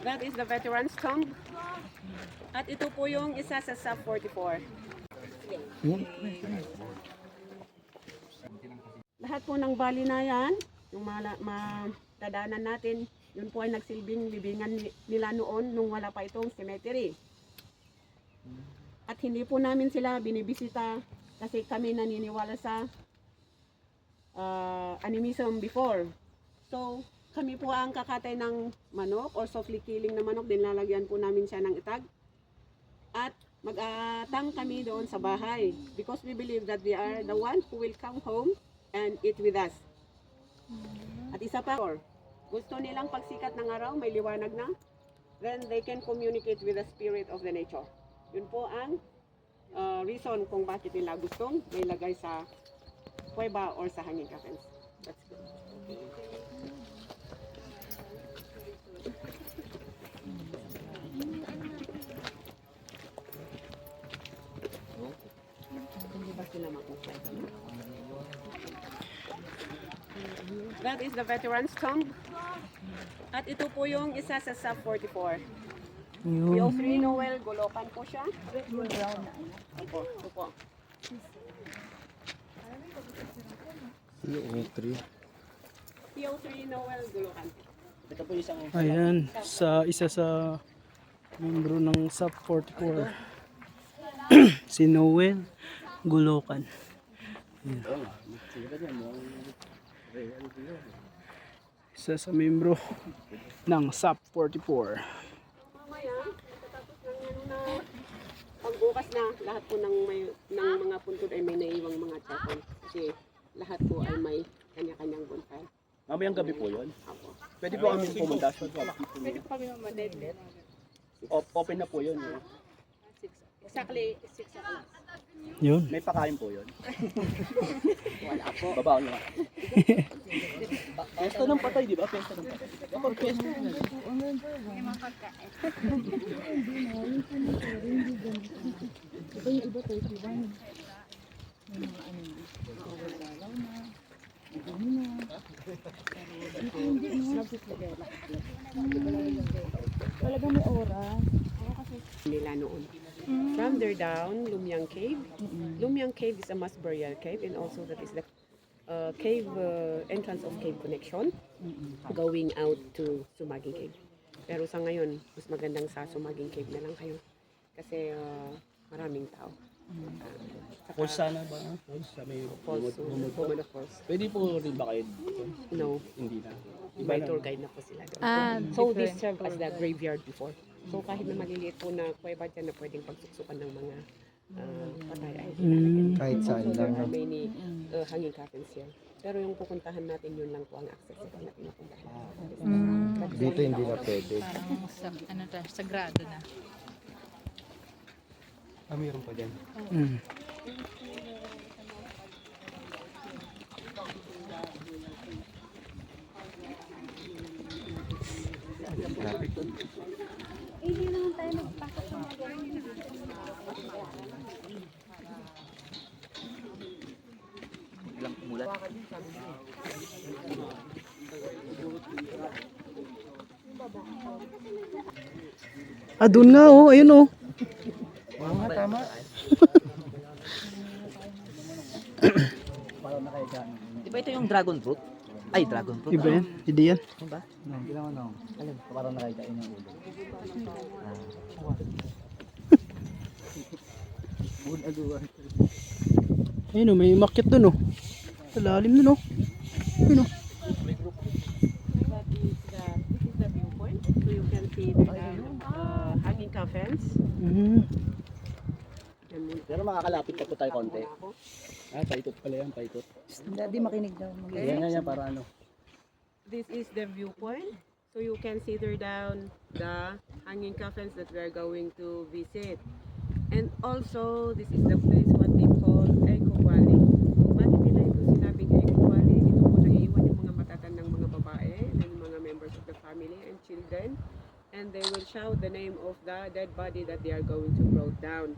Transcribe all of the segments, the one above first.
That is the veteran's tomb. At ito po yung isa sa sub 44. Lahat po ng bali na yan, yung matadanan natin, yun po ay nagsilbing libingan nila noon nung wala pa itong cemetery. At hindi po namin sila binibisita kasi kami naniniwala sa animism before. So, kami po ang kakatay ng manok or softly killing na manok, dinlalagyan po namin siya ng itag. At mag-atang kami doon sa bahay because we believe that they are the one who will come home and eat with us. At isa pa, gusto nilang pagsikat ng araw, may liwanag na, then they can communicate with the spirit of the nature. Yun po ang reason kung bakit nila gustong may lagay sa kuweba or sa hanging coffins. That's good. That is the veteran's tomb. At ito po yung isa sa sub 44. PO3 Noel, Gulokan po siya. Opo, ito po. PO3 Noel, Gulokan. Ito po isang... Ayan, sa isa sa membro ng sub 44. Si Noel Gulokan. Ayan. Isa sa membro ng sub 44. Mamaya, tapos ng ano na, pagbukas na, lahat po ng mga puntod ay may naiwang mga chapel. Kasi lahat po ay may kanya-kanyang bonfire. Mamayang gabi po yun. Apo. Pwede po kami pumunta. Pwede po kami mamadedlet. Open na po yun. Exactly 6 o'clock. Yun. May pakain po yun. Wala po. Babaw na. Pesta ng patay, di ba? Pesta ng patay. Kapag pesta na. Talagang may oras. Nila noon. From there down, Lumyang Cave. Lumyang Cave is a mass burial cave and also that is the cave entrance of cave connection going out to Sumaging Cave. Pero sa ngayon, mas magandang sa Sumaging Cave na lang kayo kasi maraming tao. Falls sana ba? Falls sa may Falls, Bumada Falls. Pwede po rin ba kayo dito? No, Hindi na. by tour guide na po sila doon. So this served as the graveyard before. So kahit na maliliit po na kuweba dyan na pwedeng pagsuksukan ng mga patay ay Kahit saan also, there lang. are many hanging coffins here. Pero yung pupuntahan natin, yun lang po ang accessible na pinupuntahan. Dito hindi na pwede. Parang ano to, sagrado na. Ah, mayroon pa dyan. Mm. Hindi naman tayo magpasok sa mga ganyan. Ilang mulat. Ah, doon nga oh, ayun oh. Oo nga, tama. Di ba ito yung dragon fruit? Ay, dragon fruit. Iba yan, hindi yan. Ano ba? Hindi naman ako. Alam, Parang nakikain ng ulo. Ayun oh, may umakyat doon oh. Sa lalim doon oh. Ayun oh. This is the viewpoint. So you can see the hanging coffins. Mm. Pero makakalapit ka po tayo konti. Ah, paikot pala yan, paikot. Hindi makinig daw. Yan, para ano. This is the viewpoint. So you can see there down the hanging coffins that we are going to visit. And also, this is the place what they call Echo Valley. Bakit nila ito sinabing Echo Valley? Dito po naiiwan yung mga matatandang mga babae and mga members of the family and children. And they will shout the name of the dead body that they are going to throw down.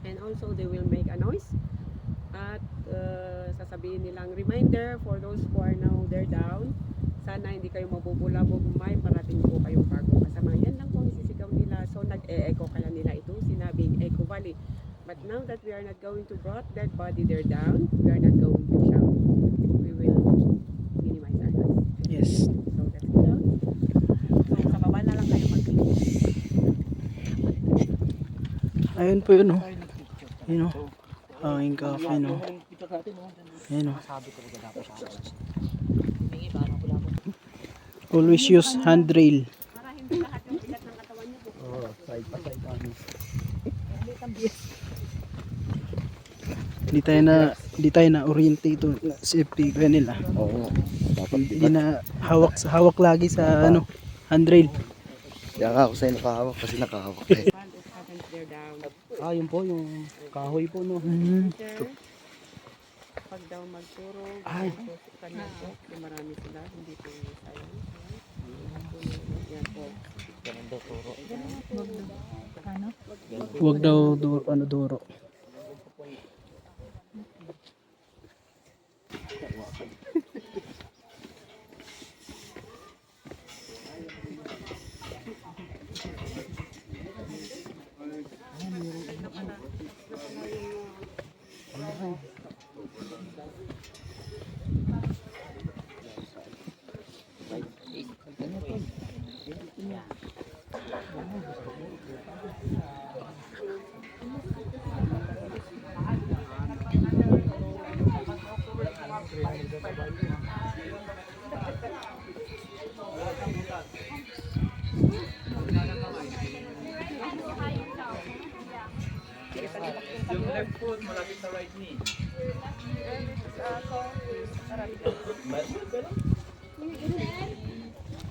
And also, they will make a noise. At sasabihin nilang reminder for those who are now there down. Sana hindi kayo mabubulabog, may parating po kayong bagong kasamayan. So nag-e-echo kaya nila ito, sinabing Echo Valley. But now that we are not going to brought dead body there down, we are not going to shout. We will minimize our noise. Yes. So let's go down. So sa baba na lang kayo mag-clean. Ayun po yun, oh. Yun, oh. Hanging cafe, no. Picture natin, no? Ayun, oh. Sabi ko rin dapat siya. Hingi, paano ko lang. Always use handrail. Para hindi lahat yung bigat ng katawan niyo po. Oo, side pa side kami. Hindi tayo na orientate na safety kaya nila. Oo. Dapat Hindi na hawak lagi sa ano, handrail. Kaya nga ako sa'yo nakahawak kasi nakahawak eh. One is happens there down. Yun po, yung kahoy po, no? There, pag daw magturo, Ay. kanya po, yung marami sila, hindi po sayang. Yan po. Ganun daw turo. Ano? Huwag daw duro.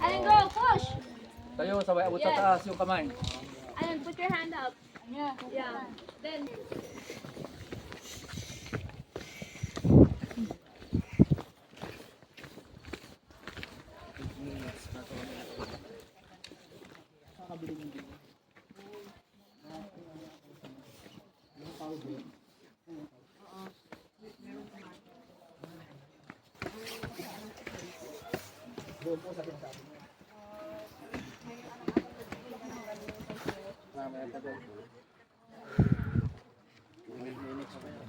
Alan, go, push! Tayo, sabay abot sa taas yung kamay. Alan, put your hand up. Yeah. Then,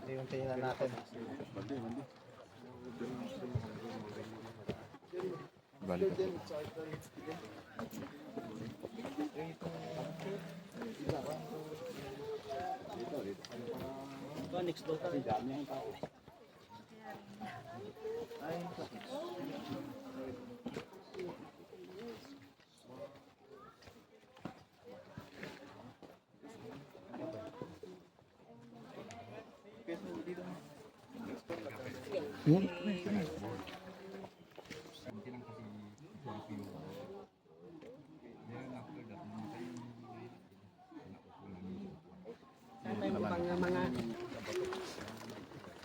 Yung tingnan natin. Next door kasi dami ang tao.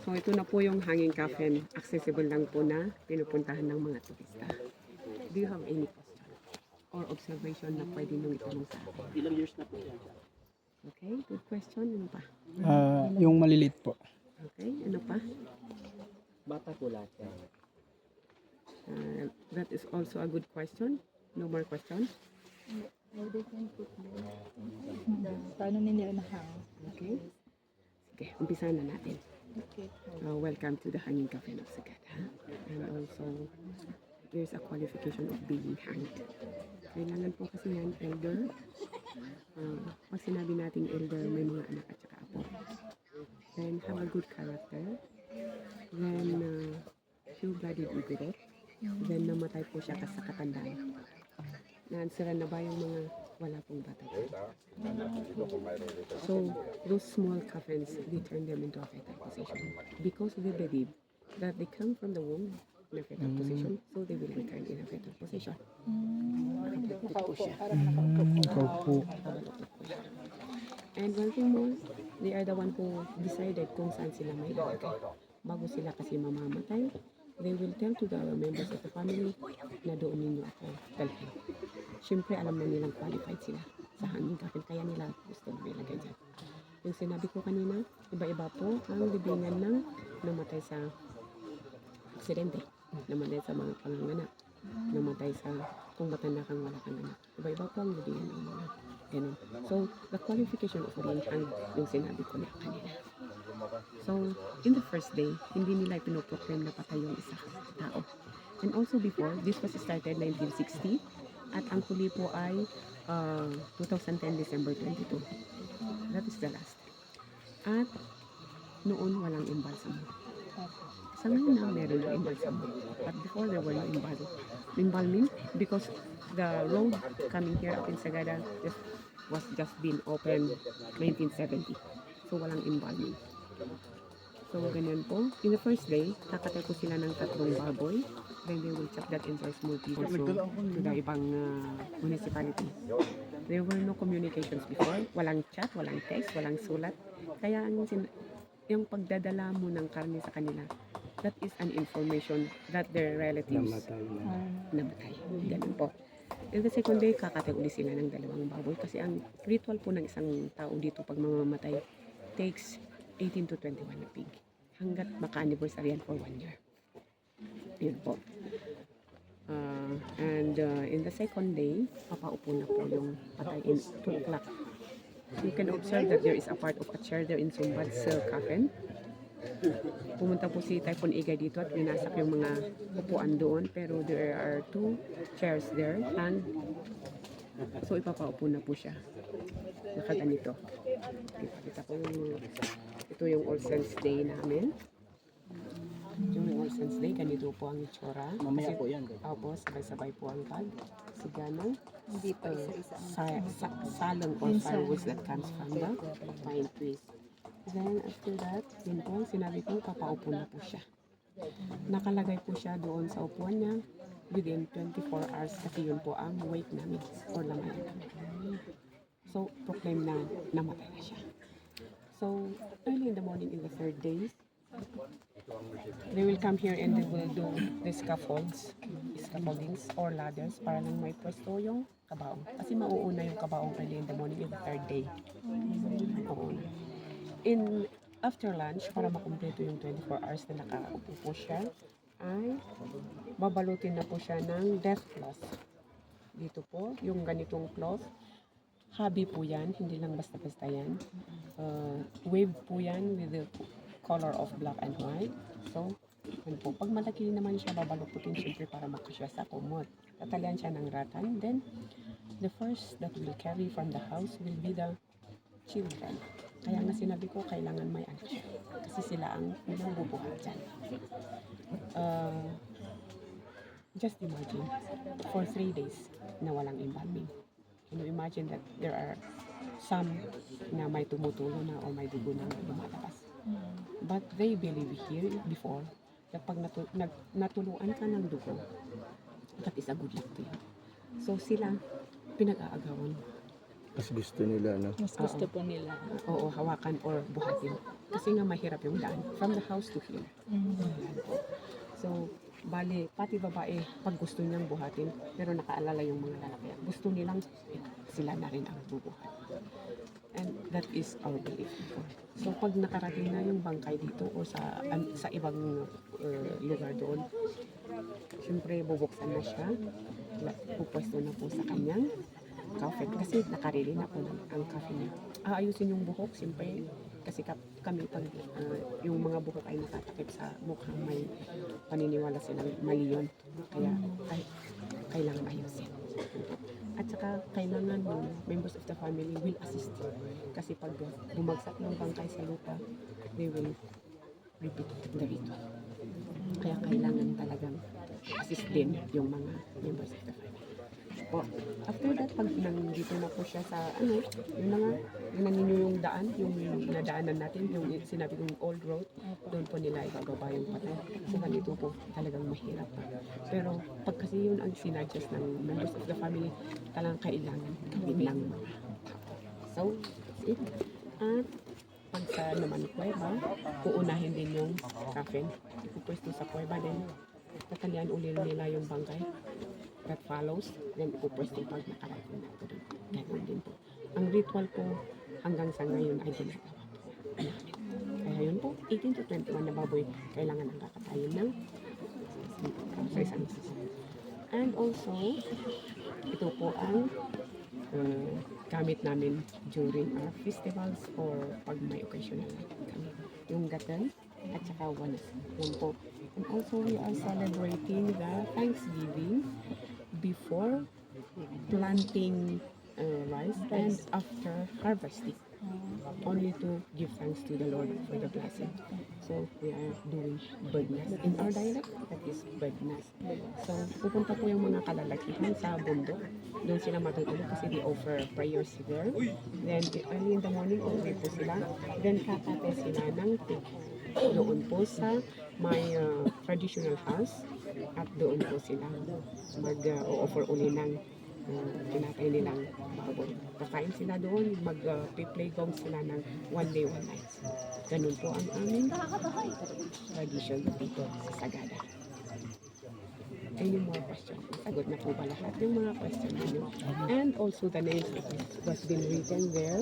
So ito na po yung hanging cafe. Accessible lang po na pinupuntahan ng mga turista. Do you have any question or observation na pwede nyo itanong sa akin? Ilang years na po yan? Okay, good question. Ano pa? Yung malilit po. Okay, ano pa? Bata po lahat yan. That is also a good question. No more question? Paano nila nahang? Okay. Sige, umpisa na natin. Welcome to the Hanging Cafe of Sagada. And also, there's a qualification of being hanged. Kailangan po kasi yan, elder. Pag sinabi nating elder, may mga anak at saka apo. Then, have a good character. Then, pure-blooded igorot. Then, namatay po siya sa katandaan. Na-answeran na ba yung mga wala pong bata? So, those small coffins, they turn them into a fetal position. Because they believe that they come from the womb in a fetal position, so they will return in a fetal position. Nakaupo siya. Kaupo. And one thing more, they are the one who decided kung saan sila may ilagay. Bago sila kasi mamamatay, they will tell to the other members of the family na doon ninyo ako dalhin. Siyempre, alam na nilang qualified sila sa hanging coffin, kaya nila gusto na ilagay dyan. Yung sinabi ko kanina, iba-iba po ang libingan ng namatay sa aksidente, namatay sa mga panganganak, namatay sa kung matanda kang wala kang anak. Iba-iba po ang libingan ng mga ganun. So, the qualification of being hanged, yung sinabi ko na kanina. So, in the first day, hindi nila pinoproclaim na patay yung isa tao. And also before, this was started 1960 at ang huli po ay 2010 December 22. That is the last. At noon walang embalsamo. Sa ngayon na meron na embalsamo. But before there were no embalming because the road coming here up in Sagada was just been opened 1970. So walang embalming. So ganyan po. In the first day, kakatay ko sila ng 3 baboy. Then they will chop that into small pieces to the ibang municipality. There were no communications before. Walang chat, walang text, walang sulat. Kaya yung pagdadala mo ng karne sa kanila, that is an information that their relatives namatay. Ganun po. In the second day, kakatay uli sila ng 2 baboy kasi ang ritual po ng isang tao dito pag mamamatay takes 18 to 21 na pig hanggat maka-anniversary yan for 1 year. Yun po. And in the second day, papaupo na po yung patay in 2 o'clock. You can observe that there is a part of a chair there in Sumbad's coffin. Pumunta po si Typhoon Igay dito at winasak yung mga upuan doon pero there are 2 chairs there and so ipapaupo na po siya. Nakaganito. Kita po ito yung All Saints Day namin. Yung All Saints Day, ganito po ang itsura. Mamaya po yan. Opo, sabay-sabay po ang tag. Sigano. Hindi pa isa-isa. Salon or fireworks that comes from the pine trees. Then after that, yun po, sinabi ko, papaupo na po siya. Nakalagay po siya doon sa upuan niya within 24 hours kasi yun po ang weight namin or laman namin. So, proclaim na namatay na siya. So, early in the morning in the 3rd day, they will come here and they will do the scaffoldings or ladders para lang may pwesto yung kabaong. Kasi mauuna yung kabaong early in the morning in the 3rd day. Mauuna. After lunch, para makumpleto yung 24 hours na nakaupo po siya, ay babalutin na po siya ng death cloth. Dito po, yung ganitong cloth, hobby po yan, hindi lang basta-basta yan. Wave po yan with the color of black and white. So, yun po. Pag malaki naman siya, babalutin siyempre para makasya sa kumot. Tatalian siya ng ratan. Then, the first that will carry from the house will be the children. Kaya nga sinabi ko, kailangan may anak siya. Kasi sila ang unang bubuhat dyan. Just imagine, for 3 days na walang embalming. Can you imagine that there are some na may tumutulo na o may dugo na lumalabas. But they believe here before that pag natuluan ka ng dugo, that is a good luck to you. So sila, pinag-aagawan. Mas gusto nila, no? Mas gusto po nila. Oo, hawakan or buhatin. Kasi nga mahirap yung daan. From the house to here. Ayan po. So, bali, pati babae, pag gusto niyang buhatin, pero nakaalala yung mga lalaki. Gusto nilang sila na rin ang bubuhat. And that is our belief. So, pag nakarating na yung bangkay dito o sa ibang lugar doon, siyempre bubuksan na siya. Pupwesto na po sa kanyang coffin. Kasi nakarili na po ang coffin niya. Aayusin yung buhok, siyempre. Kasi kami, pag yung mga buhok ay natatakip sa mukhang may paniniwala silang mali yun. Kaya kailangan ayusin. At saka kailangan yung members of the family will assist. Kasi pag bumagsak ng bangkay sa lupa, they will repeat the ritual. Kaya kailangan talagang assist din yung mga members of the family. Po. After that, pag nandito na po siya sa, yun na nga, yun ninyo yung daan, yung nadaanan natin, yung sinabi kong old road, doon po nila ibababa yung patay. So, ganito po, talagang mahirap pa. Pero, pag kasi yun ang sinadjust ng members of the family, talagang kailangan gawin lang mga tao. So, that's it. At, pag sa naman kuweba, uunahin din yung coffin. Ipupwesto sa kuweba din. Tatalian uli nila yung bangkay that follows, then ipupwesto pag nakarating na ito doon. Ganoon din po. Ang ritual po hanggang sa ngayon ay ginagawa po namin. Kaya yun po, 18 to 21 na baboy, kailangan ang kakatayin ng sa isang isa. And also, ito po ang gamit namin during our festivals or pag may occasion na kami. Yung gatan at saka wanas. Yan po. And also, we are celebrating the Thanksgiving before planting rice and after harvesting. Only to give thanks to the Lord for the blessing. So, we are doing birdnest. In our dialect, that is birdnest. So, pupunta po yung mga kalalakihan sa bundok. Doon sila matutulog kasi they offer prayers there. Then, early in the morning, uuwi po sila. Then, kakate sila ng pig. Doon po sa may traditional house. At doon po sila mag-offer uli ng tinatay nilang bakabon. Kakain sila doon, mag-playground sila ng one day, one night. Ganun po ang aming tradition dito sa Sagada. Any more questions? Sagot na po ba lahat yung mga question ninyo? And also the names was been written there.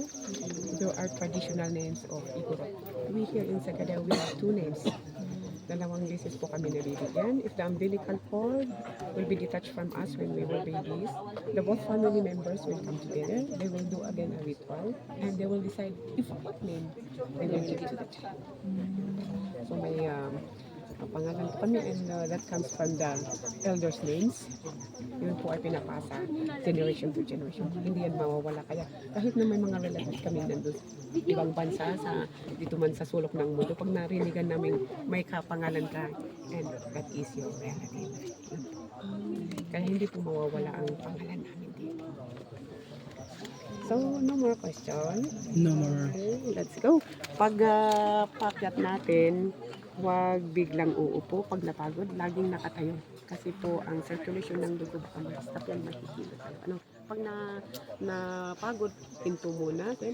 There are traditional names of Igorot. We here in Sagada, we have two names. Dalawang beses po kami nabibigyan. If the umbilical cord will be detached from us when we were babies, the both family members will come together. They will do again a ritual and they will decide if what name they will give to the child. So may pangalan po kami and that comes from the elders' names. Yun po ay pinapasa generation to generation. Hindi yan mawawala. Kaya kahit na may mga relatives kami nandun ibang bansa, dito man sa sulok ng mundo, pag narinigan namin may kapangalan ka, and that is your relative. Kaya hindi po mawawala ang pangalan namin dito. So, no more question. No more. Okay, let's go. Pag pakyat natin, huwag biglang uupo. Pag napagod, laging nakatayo. Kasi po, ang circulation ng dugo baka mag-stop yan, makikilo tayo. Pag napagod, pinto muna, then